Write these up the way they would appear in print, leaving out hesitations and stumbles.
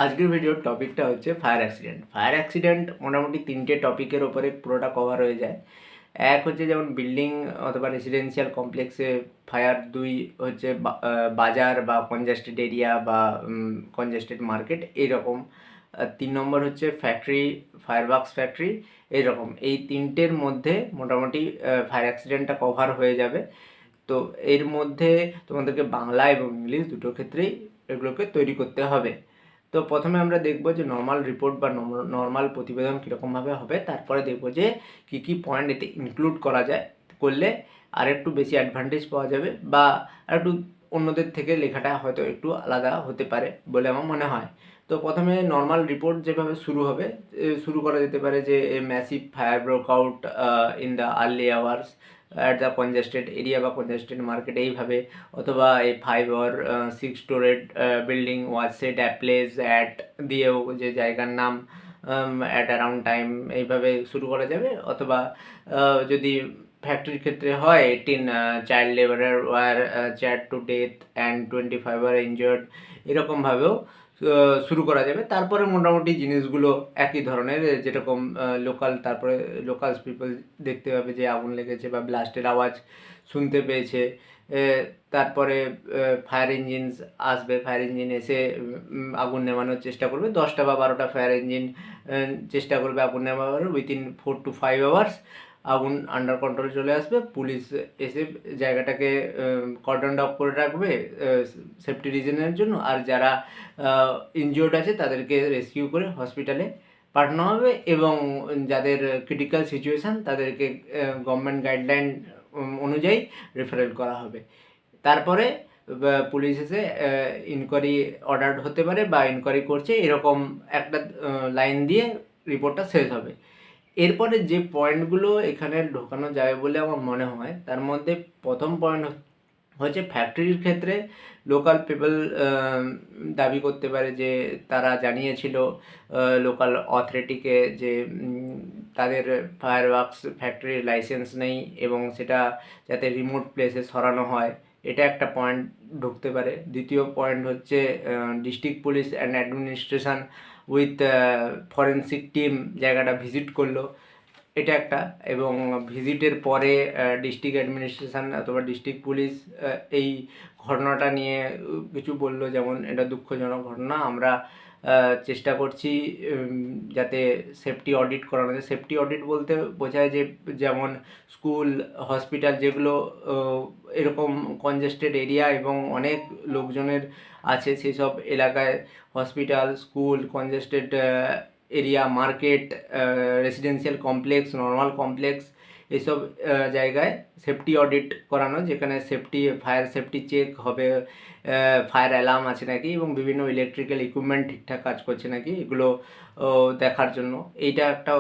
আজকের ভিডিওর টপিকটা হচ্ছে ফায়ার অ্যাক্সিডেন্ট। ফায়ার অ্যাক্সিডেন্ট মোটামুটি 3টে টপিকের ওপরে পুরোটা কভার হয়ে যায়। এক হচ্ছে যেমন বিল্ডিং অথবা রেসিডেন্সিয়াল কমপ্লেক্সে ফায়ার, 2 হচ্ছে বাজার বা কনজেস্টেড এরিয়া বা কনজেস্টেড মার্কেট এইরকম, 3 নম্বর হচ্ছে ফ্যাক্টরি, ফায়ারওয়ার্কস ফ্যাক্টরি এইরকম। এই 3টের মধ্যে মোটামুটি ফায়ার অ্যাক্সিডেন্টটা কভার হয়ে যাবে। তো এর মধ্যে তোমাদেরকে বাংলা এবং ইংলিশ দুটো ক্ষেত্রেই এগুলোকে তৈরি করতে হবে। তো প্রথমে আমরা দেখব যে নর্মাল রিপোর্ট বা নর্মাল প্রতিবেদন কীরকমভাবে হবে, তারপরে দেখব যে কী কী পয়েন্ট এতে ইনক্লুড করা যায়, করলে আর একটু বেশি অ্যাডভান্টেজ পাওয়া যাবে বা আর একটু অন্যদের থেকে লেখাটা হয়তো একটু আলাদা হতে পারে বলে আমার মনে হয়। তো প্রথমে নর্মাল রিপোর্ট যেভাবে শুরু হবে, শুরু করা যেতে পারে যে a massive fire broke out in the early hours at the congested area বা কনজেস্টেড মার্কেট এইভাবে, অথবা এই 5 or 6 storeyed building was set at place at দিয়েও যে জায়গার নাম অ্যাট অ্যারাউন্ড টাইম এইভাবে শুরু করা যাবে। অথবা যদি ফ্যাক্টরির ক্ষেত্রে হয় 18 child labourer were charred to death and 25 are injured, এরকমভাবেও শুরু করা যাবে। তারপরে মোটামুটি জিনিসগুলো একই ধরনের, যেরকম লোকাল, তারপরে লোকালস পিপল দেখতে পাবে যে আগুন লেগেছে বা ব্লাস্টের আওয়াজ শুনতে পেয়েছে। তারপরে ফায়ার ইঞ্জিনস আসবে, ফায়ার ইঞ্জিন এসে আগুন নেভানোর চেষ্টা করবে। 10টা বা 12টা ফায়ার ইঞ্জিন চেষ্টা করবে আগুন নেভানোর। উইথিন 4 to 5 আওয়ার্স আগুন আন্ডার কন্ট্রোলে চলে আসবে। পুলিশ এসে জায়গাটাকে কর্ডন অফ করে রাখবে সেফটি রিজনের জন্য, আর যারা ইনজিওর্ড আছে তাদেরকে রেস্কিউ করে হসপিটালে পাঠানো হবে এবং যাদের ক্রিটিক্যাল সিচুয়েশান তাদেরকে গভর্নমেন্ট গাইডলাইন অনুযায়ী রেফারেল করা হবে। তারপরে পুলিশ এসে ইনকোয়ারি অর্ডার হতে পারে বা ইনকোয়ারি করছে, এরকম একটা লাইন দিয়ে রিপোর্টটা শেষ হবে। এরপরে যে পয়েন্টগুলো এখানে ঢোকানো যাবে বলে আমার মনে হয়, তার মধ্যে প্রথম পয়েন্ট হচ্ছে ফ্যাক্টরির ক্ষেত্রে লোকাল পিপল দাবি করতে পারে যে তারা জানিয়েছিল লোকাল অথরিটিকে যে তাদের ফায়ার ওয়ার্কস ফ্যাক্টরির লাইসেন্স নেই এবং সেটা যাতে রিমোট প্লেসে সরানো হয়, এটা একটা পয়েন্ট ঢুকতে পারে। দ্বিতীয় পয়েন্ট হচ্ছে district police and administration with forensic team জায়গাটা ভিজিট করলো, এটা একটা। এবং ভিজিটের পরে ডিস্ট্রিক্ট অ্যাডমিনিস্ট্রেশন অথবা ডিস্ট্রিক্ট পুলিশ এই ঘটনাটা নিয়ে কিছু বললো, যেমন এটা দুঃখজনক ঘটনা, আমরা চেষ্টা করছি যাতে সেফটি অডিট করানো যায়। সেফটি অডিট বলতে বোঝায় যে যেমন স্কুল, হসপিটাল যেগুলো এরকম কনজেস্টেড এরিয়া এবং অনেক লোকজনের আছে, সেই সব এলাকায় hospital, school, congested area, market, residential complex, normal complex, এইসব জায়গায় সেফটি অডিট করানো, যেখানে ফায়ার সেফটি চেক হবে, ফায়ার অ্যালার্ম আছে নাকি এবং বিভিন্ন ইলেকট্রিক্যাল ইকুইপমেন্ট ঠিকঠাক কাজ করছে নাকি, এগুলো দেখার জন্য এইটা একটা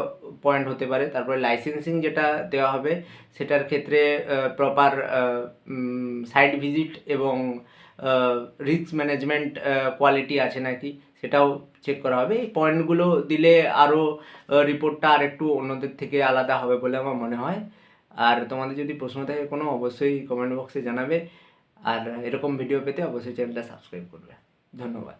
পয়েন্ট হতে পারে। তারপরে লাইসেন্সিং যেটা দেওয়া হবে সেটার ক্ষেত্রে প্রপার সাইট ভিজিট এবং রিস্ক ম্যানেজমেন্ট কোয়ালিটি আছে নাকি সেটাও চেক করা হবে। এই পয়েন্টগুলো দিলে আরও রিপোর্টটা আর একটু অন্যদের থেকে আলাদা হবে বলে আমার মনে হয়। আর তোমাদের যদি প্রশ্ন থাকে কোনো, অবশ্যই কমেন্ট বক্সে জানাবে। আর এরকম ভিডিও পেতে অবশ্যই চ্যানেলটা সাবস্ক্রাইব করবে। ধন্যবাদ।